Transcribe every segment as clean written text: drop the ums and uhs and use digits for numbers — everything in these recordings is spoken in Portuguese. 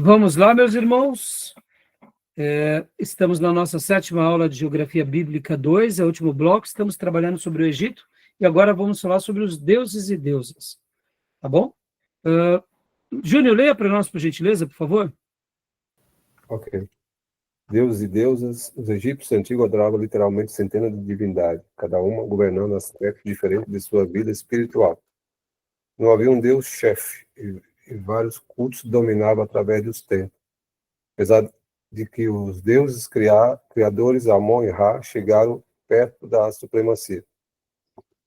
Vamos lá, meus irmãos. Estamos na nossa 7ª aula de Geografia Bíblica 2, é o último bloco. Estamos trabalhando sobre o Egito e agora vamos falar sobre os deuses e deusas. Tá bom? Júnior, leia para nós, por gentileza, por favor. Ok. Deuses e deusas, os egípcios antigos adoravam literalmente centenas de divindades, cada uma governando aspectos diferentes de sua vida espiritual. Não havia um deus-chefe, e vários cultos dominavam através dos tempos. Apesar de que os deuses criadores, Amon e Ra, chegaram perto da supremacia.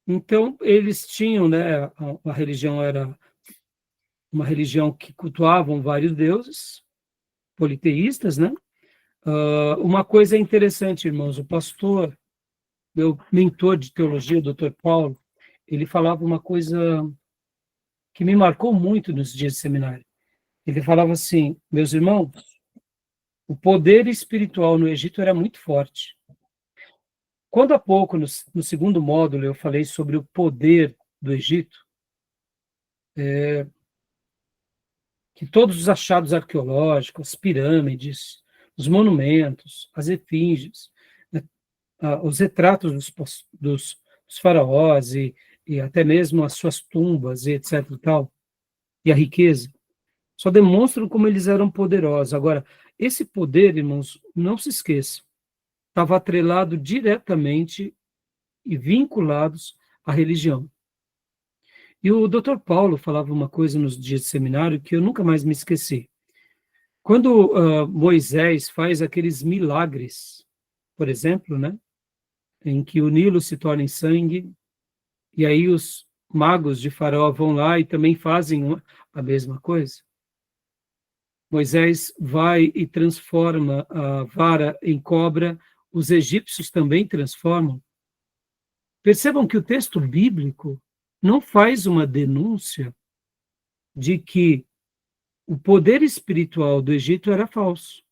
Então, eles tinham, né, a religião era uma religião que cultuavam vários deuses, politeístas, né? Uma coisa interessante, irmãos, o pastor, meu mentor de teologia, o Dr. Paulo, ele falava uma coisa que me marcou muito nos dias de seminário. Ele falava assim: meus irmãos, o poder espiritual no Egito era muito forte. Quando há pouco, no segundo módulo, eu falei sobre o poder do Egito, que todos os achados arqueológicos, as pirâmides, os monumentos, as efígies, né, os retratos dos faraós e até mesmo as suas tumbas e etc. e tal, e a riqueza, só demonstram como eles eram poderosos. Agora, esse poder, irmãos, não se esqueça, estava atrelado diretamente e vinculados à religião. E o Dr. Paulo falava uma coisa nos dias de seminário que eu nunca mais me esqueci. Quando Moisés faz aqueles milagres, por exemplo, né, em que o Nilo se torna em sangue, e aí os magos de Faraó vão lá e também fazem a mesma coisa. Moisés vai e transforma a vara em cobra, os egípcios também transformam. Percebam que o texto bíblico não faz uma denúncia de que o poder espiritual do Egito era falso.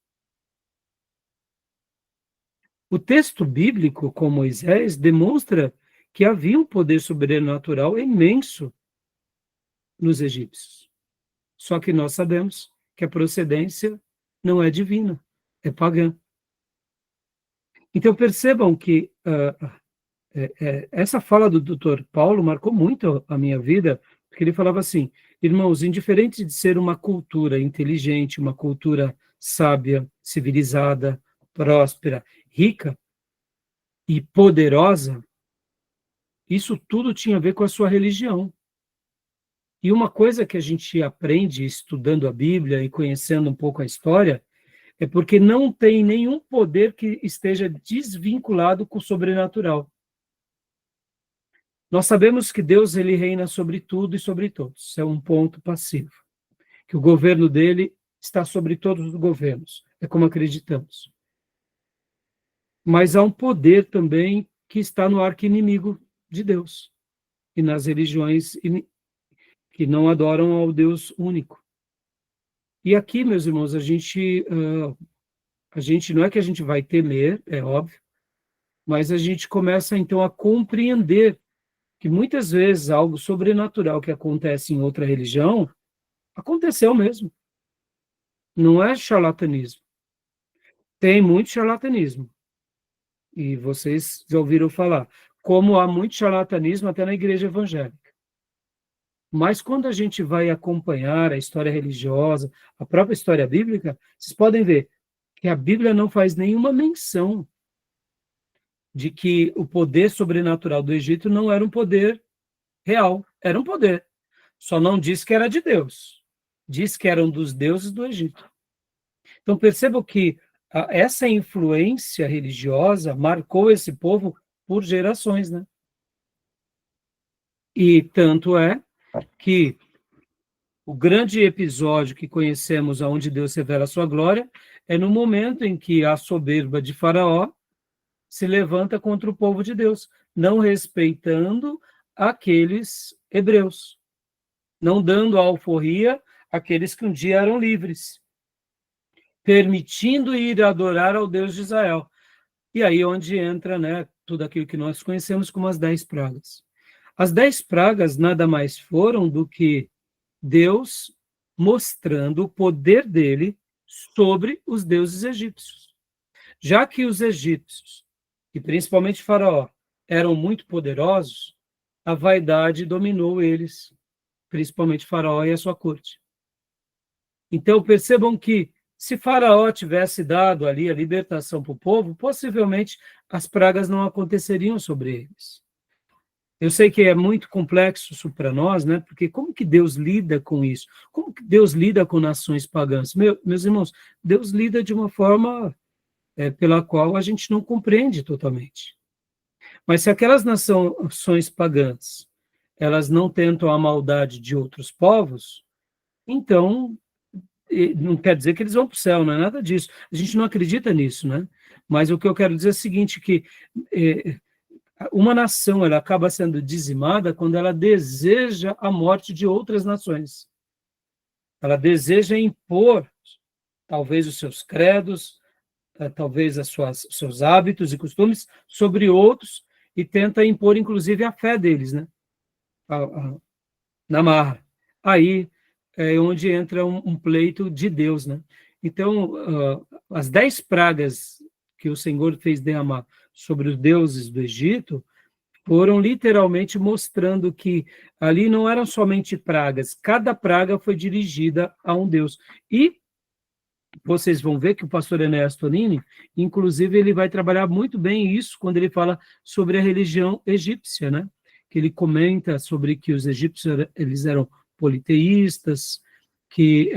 O texto bíblico, com Moisés, demonstra que havia um poder sobrenatural imenso nos egípcios. Só que nós sabemos que a procedência não é divina, é pagã. Então percebam que essa fala do Dr. Paulo marcou muito a minha vida, porque ele falava assim: irmãos, indiferente de ser uma cultura inteligente, uma cultura sábia, civilizada, próspera, rica e poderosa, isso tudo tinha a ver com a sua religião. E uma coisa que a gente aprende estudando a Bíblia e conhecendo um pouco a história é porque não tem nenhum poder que esteja desvinculado com o sobrenatural. Nós sabemos que Deus ele reina sobre tudo e sobre todos. Isso é um ponto passivo. Que o governo dele está sobre todos os governos. É como acreditamos. Mas há um poder também que está no arqui-inimigo de Deus e nas religiões que não adoram ao Deus único. E aqui, meus irmãos, a gente não é que a gente vai temer, é óbvio, mas a gente começa então a compreender que muitas vezes algo sobrenatural que acontece em outra religião aconteceu mesmo. Não é charlatanismo. Tem muito charlatanismo. E vocês já ouviram falar. Como há muito charlatanismo até na igreja evangélica. Mas quando a gente vai acompanhar a história religiosa, a própria história bíblica, vocês podem ver que a Bíblia não faz nenhuma menção de que o poder sobrenatural do Egito não era um poder real. Era um poder. Só não diz que era de Deus. Diz que eram dos deuses do Egito. Então percebam que essa influência religiosa marcou esse povo por gerações, né? E tanto é que o grande episódio que conhecemos onde Deus revela a sua glória é no momento em que a soberba de Faraó se levanta contra o povo de Deus, não respeitando aqueles hebreus, não dando a alforria àqueles que um dia eram livres, permitindo ir adorar ao Deus de Israel. E aí onde entra, né, tudo aquilo que nós conhecemos como as 10 pragas. As 10 pragas nada mais foram do que Deus mostrando o poder dele sobre os deuses egípcios. Já que os egípcios, e principalmente Faraó, eram muito poderosos, a vaidade dominou eles, principalmente Faraó e a sua corte. Então, percebam que, se Faraó tivesse dado ali a libertação para o povo, possivelmente as pragas não aconteceriam sobre eles. Eu sei que é muito complexo isso para nós, né? Porque como que Deus lida com isso? Como que Deus lida com nações pagãs? Meus irmãos, Deus lida de uma forma pela qual a gente não compreende totalmente. Mas se aquelas nações pagãs, elas não tentam a maldade de outros povos, então não quer dizer que eles vão para o céu, não é nada disso. A gente não acredita nisso, né? Mas o que eu quero dizer é o seguinte, que uma nação ela acaba sendo dizimada quando ela deseja a morte de outras nações. Ela deseja impor, talvez, os seus credos, talvez os seus hábitos e costumes sobre outros e tenta impor, inclusive, a fé deles, né? Na marra. Aí é onde entra um pleito de Deus, né? Então, as 10 pragas que o Senhor fez derramar sobre os deuses do Egito foram literalmente mostrando que ali não eram somente pragas, cada praga foi dirigida a um Deus. E vocês vão ver que o pastor Enéas Tonini, inclusive, ele vai trabalhar muito bem isso quando ele fala sobre a religião egípcia, né? Que ele comenta sobre que os egípcios eles eram politeístas, que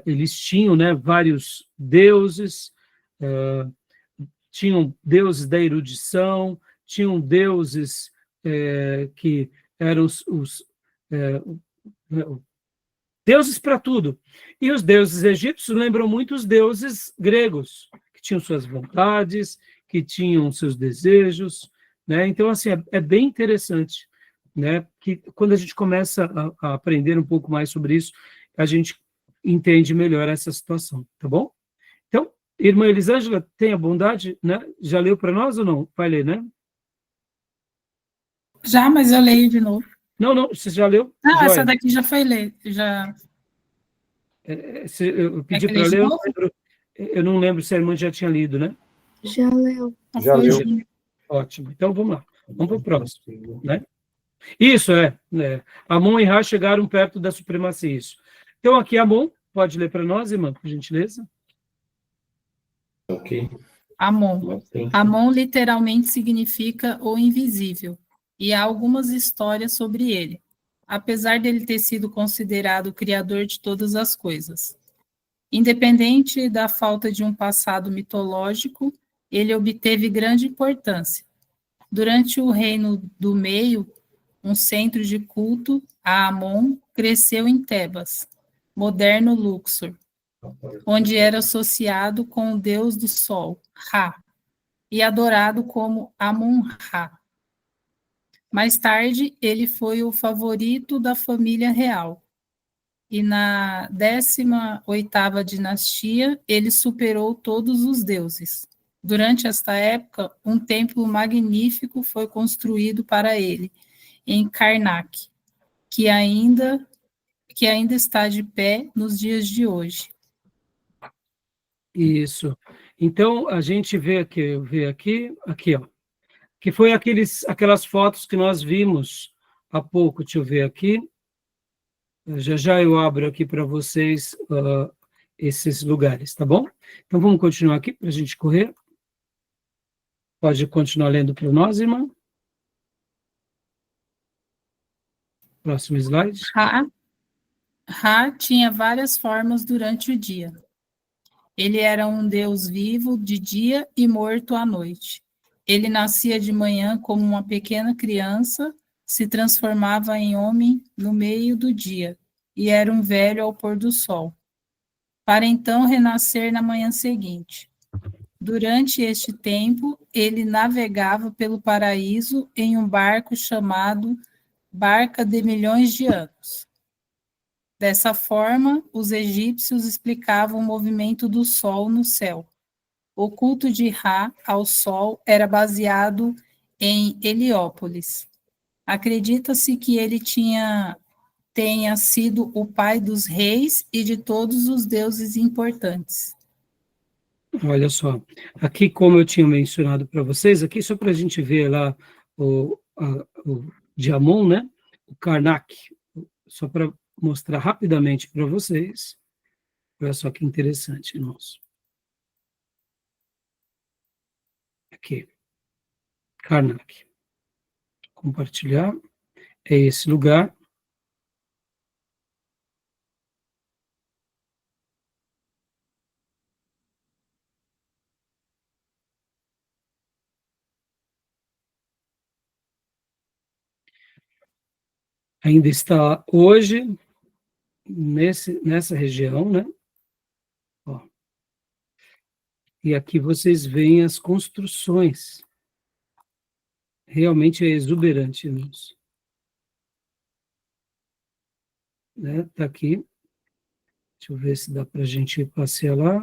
eles tinham, né, vários deuses, tinham deuses da erudição, tinham deuses que eram os deuses para tudo. E os deuses egípcios lembram muito os deuses gregos, que tinham suas vontades, que tinham seus desejos, né? Então, assim, é bem interessante, né? Que quando a gente começa a aprender um pouco mais sobre isso, a gente entende melhor essa situação, tá bom? Então, irmã Elisângela, tenha bondade, né? Já leu para nós ou não? Vai ler, né? Já, mas eu leio de novo. Não, você já leu? Não, Joia. essa daqui já foi lida. Já. Eu pedi para ler, eu não lembro se a irmã já tinha lido, né? Já leu. Já leu. Ótimo. Então, vamos lá. Vamos para o próximo, né? Isso, Amon e Ra chegaram perto da supremacia, isso. Então, aqui, Amon, pode ler para nós, irmã, por gentileza? Ok. Amon. Amon literalmente significa o invisível, e há algumas histórias sobre ele, apesar dele ter sido considerado o criador de todas as coisas. Independente da falta de um passado mitológico, ele obteve grande importância. Durante o Reino do Meio, um centro de culto a Amon cresceu em Tebas, moderno Luxor, onde era associado com o deus do sol, Ra, e adorado como Amon-Ra. Mais tarde, ele foi o favorito da família real. E na 18ª dinastia, ele superou todos os deuses. Durante esta época, um templo magnífico foi construído para ele, em Karnak, que ainda está de pé nos dias de hoje. Isso. Então, a gente vê aqui, ó, que foi aquelas fotos que nós vimos há pouco. Deixa eu ver aqui. Já eu abro aqui para vocês esses lugares, tá bom? Então, vamos continuar aqui para a gente correr. Pode continuar lendo para nós, irmã. Próximo slide. Ra tinha várias formas durante o dia. Ele era um deus vivo de dia e morto à noite. Ele nascia de manhã como uma pequena criança, se transformava em homem no meio do dia, e era um velho ao pôr do sol, para então renascer na manhã seguinte. Durante este tempo, ele navegava pelo paraíso em um barco chamado Barca de Milhões de Anos. Dessa forma, os egípcios explicavam o movimento do sol no céu. O culto de Ra ao sol era baseado em Heliópolis. Acredita-se que ele tenha sido o pai dos reis e de todos os deuses importantes. Olha só, aqui como eu tinha mencionado para vocês, aqui só para a gente ver lá o de Amon, né? O Karnak, só para mostrar rapidamente para vocês. Olha só que interessante, irmãos. Aqui, Karnak. Compartilhar. É esse lugar. Ainda está hoje nessa região, né? Ó. E aqui vocês veem as construções. Realmente é exuberante, irmãos. Né? Tá aqui. Deixa eu ver se dá para a gente passear lá.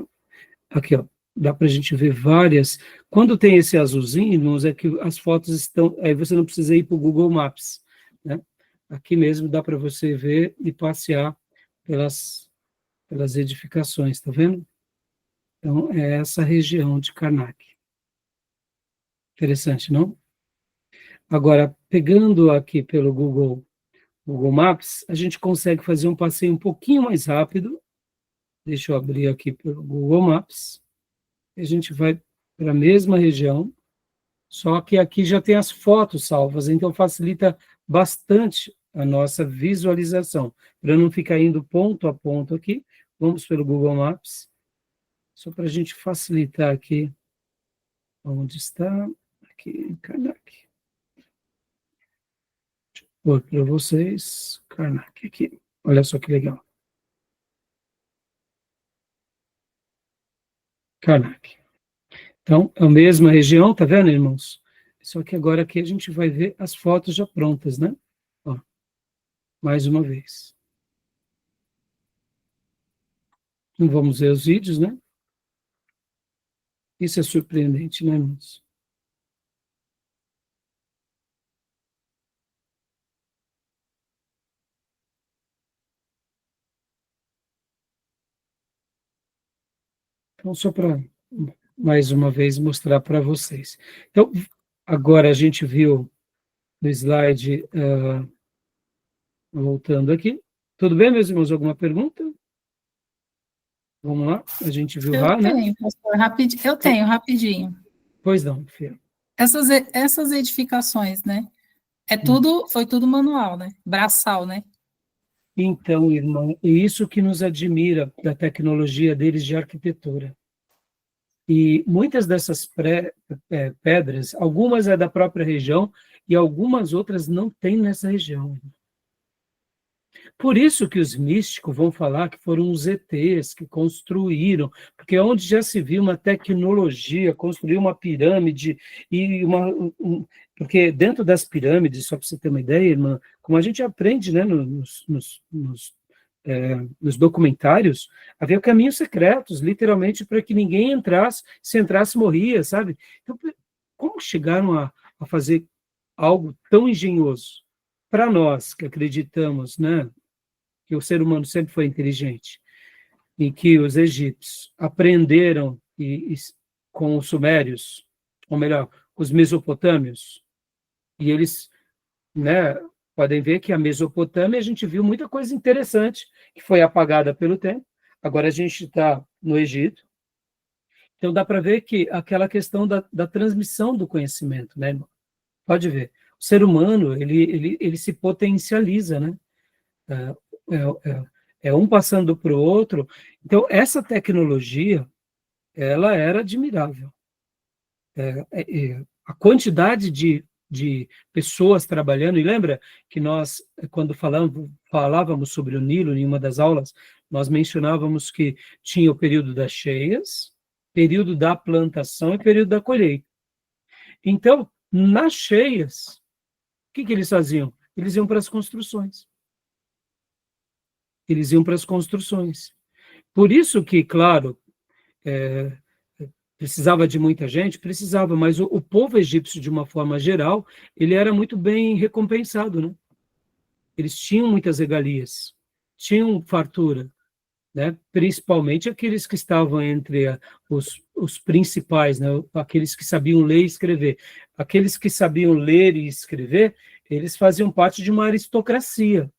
Aqui, ó. Dá para a gente ver várias. Quando tem esse azulzinho, irmãos, é que as fotos estão. Aí você não precisa ir para o Google Maps, né? Aqui mesmo dá para você ver e passear pelas edificações, tá vendo? Então, é essa região de Karnak. Interessante, não? Agora, pegando aqui pelo Google Maps, a gente consegue fazer um passeio um pouquinho mais rápido. Deixa eu abrir aqui pelo Google Maps. A gente vai para a mesma região, só que aqui já tem as fotos salvas, então facilita bastante a nossa visualização. Para não ficar indo ponto a ponto aqui, vamos pelo Google Maps, só para a gente facilitar aqui. Onde está? Aqui em Karnak. Deixa eu pôr para vocês. Karnak aqui. Olha só que legal. Karnak. Então, é a mesma região, tá vendo, irmãos? Só que agora aqui a gente vai ver as fotos já prontas, né? Ó, mais uma vez. Não vamos ver os vídeos, né? Isso é surpreendente, né, irmãos? Então, só para, mais uma vez, mostrar para vocês. Então, agora a gente viu no slide, voltando aqui. Tudo bem, meus irmãos? Alguma pergunta? Vamos lá? A gente viu lá, né? Tenho, pastor, rapidinho. Eu tenho, rapidinho. Pois não, filho. Essas edificações, né? Foi tudo manual, né? Braçal, né? Então, irmão, é isso que nos admira da tecnologia deles de arquitetura. E muitas dessas pedras, algumas é da própria região e algumas outras não tem nessa região. Por isso que os místicos vão falar que foram os ETs que construíram, porque é onde já se viu uma tecnologia, construir uma pirâmide, e porque dentro das pirâmides, só para você ter uma ideia, irmã, como a gente aprende, né, nos documentários, havia caminhos secretos, literalmente, para que ninguém entrasse, se entrasse morria, sabe? Então, como chegaram a fazer algo tão engenhoso? Para nós que acreditamos, né, que o ser humano sempre foi inteligente, e que os egípcios aprenderam com os sumérios, ou melhor, os mesopotâmios, e eles, né, podem ver que a Mesopotâmia a gente viu muita coisa interessante que foi apagada pelo tempo. Agora a gente está no Egito. Então dá para ver que aquela questão da transmissão do conhecimento, né, irmão? Pode ver. O ser humano, ele se potencializa, né? É um passando para o outro. Então, essa tecnologia, ela era admirável. A quantidade de pessoas trabalhando, e lembra que nós, quando falávamos sobre o Nilo, em uma das aulas, nós mencionávamos que tinha o período das cheias, período da plantação e período da colheita. Então, nas cheias, o que eles faziam? Eles iam para as construções. Eles iam para as construções. Por isso que, claro, precisava de muita gente, precisava, mas o povo egípcio, de uma forma geral, ele era muito bem recompensado, né? eles tinham muitas regalias, tinham fartura, né? Principalmente aqueles que estavam entre os principais, né? Aqueles que sabiam ler e escrever. Aqueles que sabiam ler e escrever, eles faziam parte de uma aristocracia.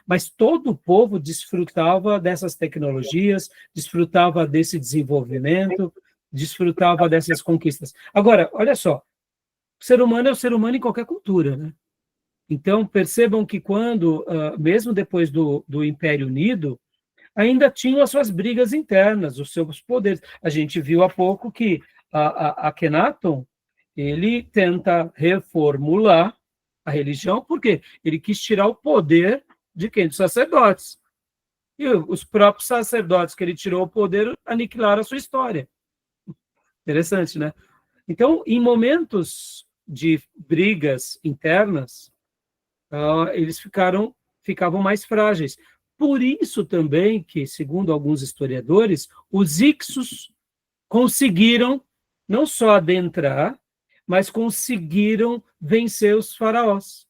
Mas todo o povo desfrutava dessas tecnologias, desfrutava desse desenvolvimento, desfrutava dessas conquistas. Agora, olha só, o ser humano é o ser humano em qualquer cultura, né? Então, percebam que quando, mesmo depois do Império Unido, ainda tinham as suas brigas internas, os seus poderes. A gente viu há pouco que Akhenaton, ele tenta reformular a religião, porque ele quis tirar o poder de quem? Dos sacerdotes. E os próprios sacerdotes que ele tirou o poder aniquilaram a sua história. Interessante, né? Então, em momentos de brigas internas, eles ficavam mais frágeis. Por isso também que, segundo alguns historiadores, os Hicsos conseguiram não só adentrar, mas conseguiram vencer os faraós.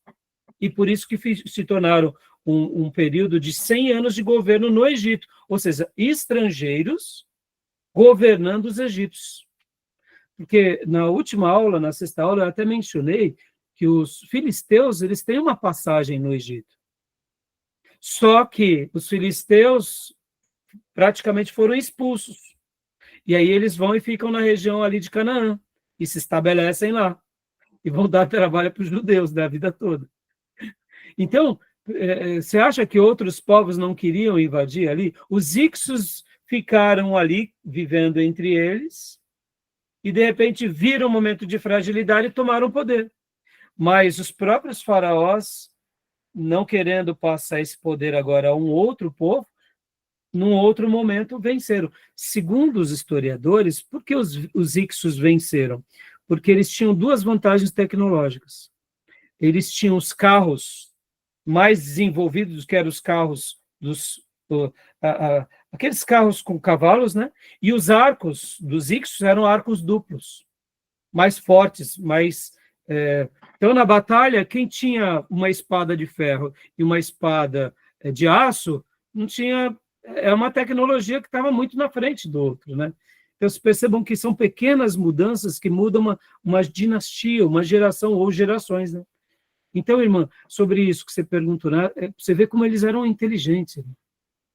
E por isso que se tornaram um período de 100 anos de governo no Egito, ou seja, estrangeiros governando os egípcios. Porque na última aula, na sexta aula, eu até mencionei que os filisteus, eles têm uma passagem no Egito. Só que os filisteus praticamente foram expulsos. E aí eles vão e ficam na região ali de Canaã, e se estabelecem lá. E vão dar trabalho para os judeus da vida toda. Então, você acha que outros povos não queriam invadir ali? Os Hicsos ficaram ali, vivendo entre eles, e de repente viram um momento de fragilidade e tomaram o poder. Mas os próprios faraós, não querendo passar esse poder agora a um outro povo, num outro momento venceram. Segundo os historiadores, por que os Hicsos venceram? Porque eles tinham duas vantagens tecnológicas. Eles tinham os carros mais desenvolvidos, que eram os carros aqueles carros com cavalos, né? E os arcos dos Hicsos eram arcos duplos, mais fortes, mais... Então, na batalha, quem tinha uma espada de ferro e uma espada de aço, não tinha... É uma tecnologia que estava muito na frente do outro, né? Então, vocês percebam que são pequenas mudanças que mudam uma dinastia, uma geração ou gerações, né? Então, irmã, sobre isso que você perguntou, né? Você vê como eles eram inteligentes,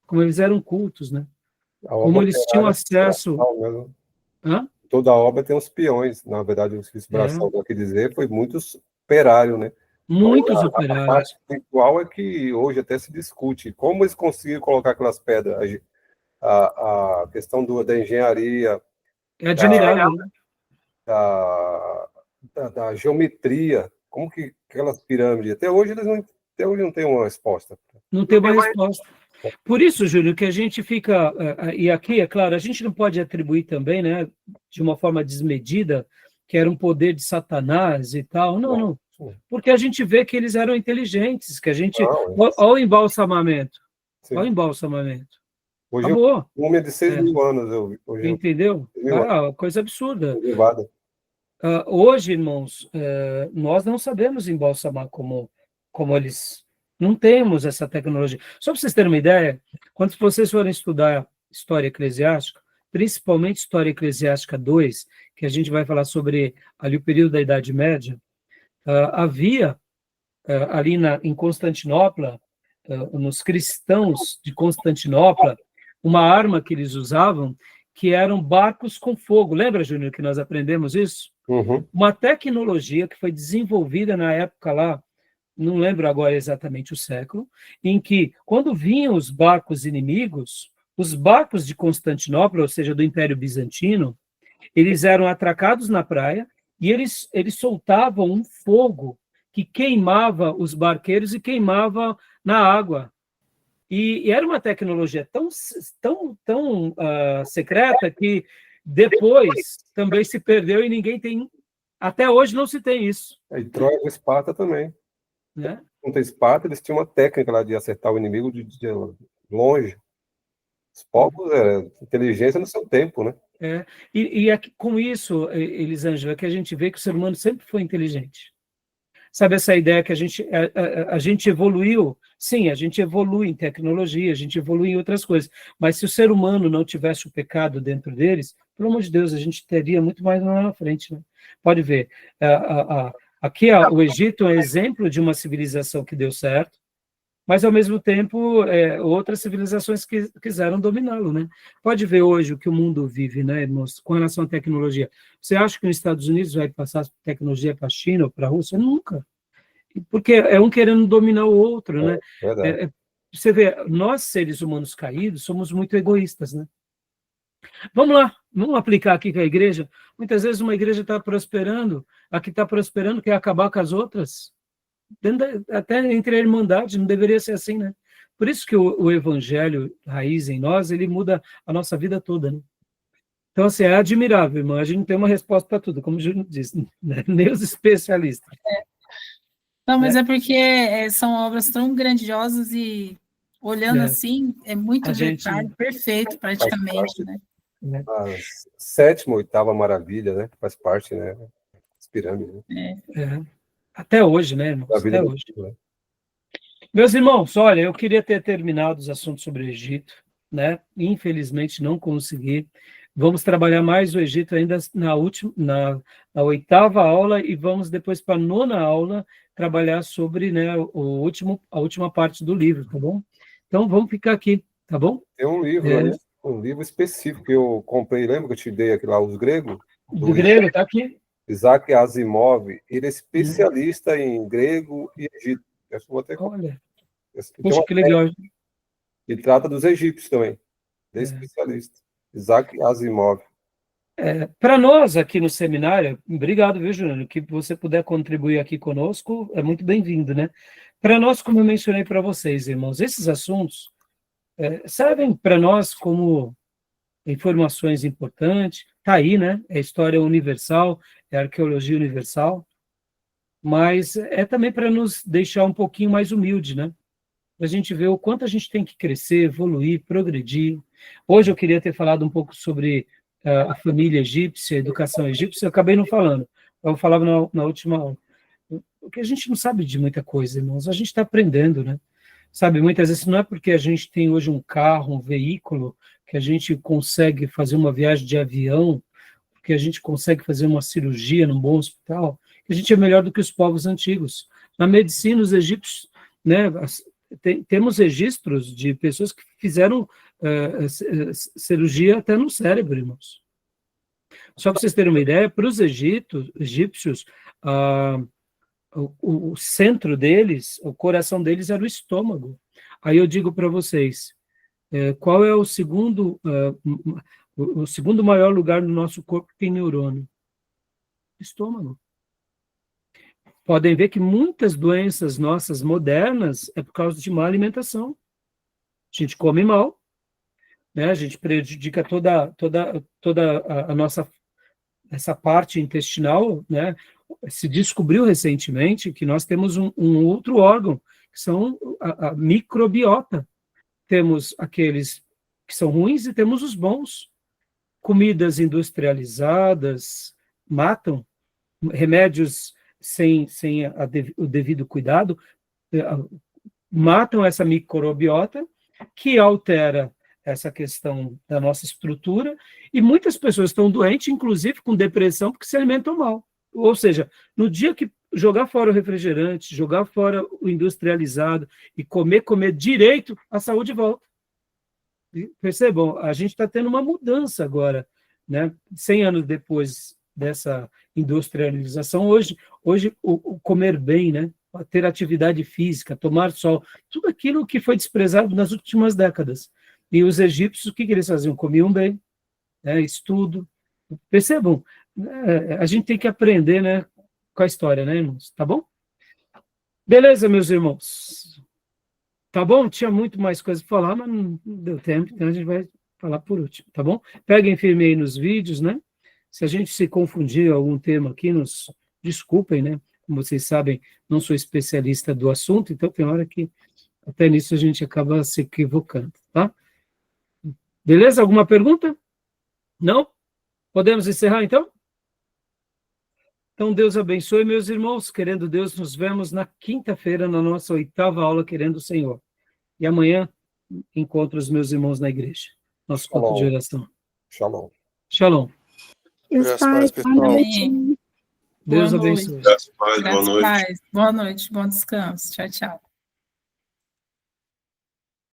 como eles eram cultos, né? Como eles tinham acesso... Hã? Toda a obra tem uns peões, na verdade, o Bração quer dizer, foi muitos operários, né? Muitos então, operários. A parte espiritual é que hoje até se discute como eles conseguiram colocar aquelas pedras, a questão da engenharia, é admirável, né? Da geometria, como que aquelas pirâmides, até hoje não tem uma resposta. Não tem uma resposta. Por isso, Júlio, que a gente fica, e aqui, é claro, a gente não pode atribuir também, né, de uma forma desmedida, que era um poder de Satanás e tal, não. Porque a gente vê que eles eram inteligentes, que a gente... Olha o embalsamamento. Olha o embalsamamento. Hoje acabou. Um homem de 6.000 anos. Entendeu? Coisa absurda. Hoje, irmãos, nós não sabemos embalsamar como eles... Não temos essa tecnologia. Só para vocês terem uma ideia, quando vocês forem estudar história eclesiástica, principalmente história eclesiástica 2, que a gente vai falar sobre ali o período da Idade Média, havia ali em Constantinopla, nos cristãos de Constantinopla, uma arma que eles usavam, que eram barcos com fogo. Lembra, Júnior, que nós aprendemos isso? Uhum. Uma tecnologia que foi desenvolvida na época lá, não lembro agora exatamente o século, em que, quando vinham os barcos inimigos, os barcos de Constantinopla, ou seja, do Império Bizantino, eles eram atracados na praia e eles soltavam um fogo que queimava os barqueiros e queimava na água. E era uma tecnologia tão secreta que depois também se perdeu e ninguém tem... Até hoje não se tem isso. E Troia e Esparta também. Né? Contra Esparta, eles tinham uma técnica lá de acertar o inimigo de longe. Os povos, inteligência no seu tempo, né? E com isso, Elisângela, que a gente vê que o ser humano sempre foi inteligente. Sabe essa ideia que a gente evoluiu Sim, a gente evolui em tecnologia, a gente evolui em outras coisas, mas se o ser humano não tivesse o pecado dentro deles, pelo amor de Deus, a gente teria muito mais lá na frente, né? Pode ver, aqui o Egito é um exemplo de uma civilização que deu certo, mas, ao mesmo tempo, outras civilizações que quiseram dominá-lo, né? Pode ver hoje o que o mundo vive, né, irmãos, com relação à tecnologia. Você acha que os Estados Unidos vai passar tecnologia para a China ou para a Rússia? Nunca. Porque é um querendo dominar o outro, né? Verdade. Você vê, nós, seres humanos caídos, somos muito egoístas, né? Vamos lá, vamos aplicar aqui com a igreja. Muitas vezes uma igreja está prosperando, a que está prosperando quer acabar com as outras. Até entre a irmandade, não deveria ser assim, né? Por isso que o evangelho raiz em nós, ele muda a nossa vida toda, né? Então, assim, é admirável, irmão. A gente não tem uma resposta para tudo, como o Júnior disse, né? Nem os especialistas. Não, mas é porque são obras tão grandiosas e, olhando assim, é muito detalhe, perfeito, praticamente, né? A sétima, oitava maravilha, né? Faz parte, né? As pirâmides. Né? Até hoje, né, irmãos? Até hoje. Meus irmãos, olha, eu queria ter terminado os assuntos sobre o Egito, né? Infelizmente não consegui. Vamos trabalhar mais o Egito ainda na oitava aula e vamos depois para a nona aula trabalhar sobre, né, a última parte do livro, tá bom? Então vamos ficar aqui, tá bom? Tem um livro específico que eu comprei, lembra que eu te dei aqui lá, Os Gregos? Do grego, tá aqui. Isaac Asimov, ele é especialista em grego e Egito. Olha, poxa, que legal. E trata dos egípcios também. Ele é especialista. Isaac Asimov. Para nós aqui no seminário, obrigado, viu, Júnior? Que você puder contribuir aqui conosco, é muito bem-vindo, né? Para nós, como eu mencionei para vocês, irmãos, esses assuntos servem para nós como informações importantes. Está aí, né? É história universal, é arqueologia universal, mas é também para nos deixar um pouquinho mais humilde, né? Para a gente ver o quanto a gente tem que crescer, evoluir, progredir. Hoje eu queria ter falado um pouco sobre a família egípcia, a educação egípcia, eu acabei não falando. Eu falava na última aula. Porque a gente não sabe de muita coisa, irmãos, a gente está aprendendo, né? Sabe, muitas vezes não é porque a gente tem hoje um carro, um veículo, que a gente consegue fazer uma viagem de avião, que a gente consegue fazer uma cirurgia num bom hospital, que a gente é melhor do que os povos antigos. Na medicina, os egípcios, né, temos registros de pessoas que fizeram cirurgia até no cérebro, irmãos. Só para vocês terem uma ideia, para os egípcios, o centro deles, o coração deles era o estômago. Aí eu digo para vocês, qual é o segundo maior lugar no nosso corpo que tem neurônio? Estômago. Podem ver que muitas doenças nossas modernas é por causa de má alimentação. A gente come mal, né? A gente prejudica toda a nossa essa parte intestinal, né? Se descobriu recentemente que nós temos um outro órgão, que são a microbiota. Temos aqueles que são ruins e temos os bons. Comidas industrializadas matam, remédios sem o devido cuidado matam essa microbiota, que altera essa questão da nossa estrutura, e muitas pessoas estão doentes, inclusive com depressão, porque se alimentam mal. Ou seja, no dia que jogar fora o refrigerante, jogar fora o industrializado e comer direito, a saúde volta. Percebam, a gente está tendo uma mudança agora, né? 100 anos depois dessa industrialização, hoje o comer bem, né? Ter atividade física, tomar sol, tudo aquilo que foi desprezado nas últimas décadas. E os egípcios, o que eles faziam? Comiam bem, né? Estudo. Percebam, a gente tem que aprender, né, com a história, né, irmãos? Tá bom? Beleza, meus irmãos. Tá bom? Tinha muito mais coisa para falar, mas não deu tempo, então a gente vai falar por último, tá bom? Peguem firme aí nos vídeos, né? Se a gente se confundir algum tema aqui, nos desculpem, né? Como vocês sabem, não sou especialista do assunto, então tem hora que até nisso a gente acaba se equivocando, tá? Beleza? Alguma pergunta? Não? Podemos encerrar, então? Então, Deus abençoe, meus irmãos. Querendo Deus, nos vemos na quinta-feira, na nossa 8ª aula, querendo o Senhor. E amanhã, encontro os meus irmãos na igreja. Nosso culto de oração. Shalom. Shalom. Deus paz, pessoal. Amém. Deus Boa abençoe. noite. Graças a Deus, boa Graças a noite. Deus. Boa noite, bom descanso. Tchau, tchau.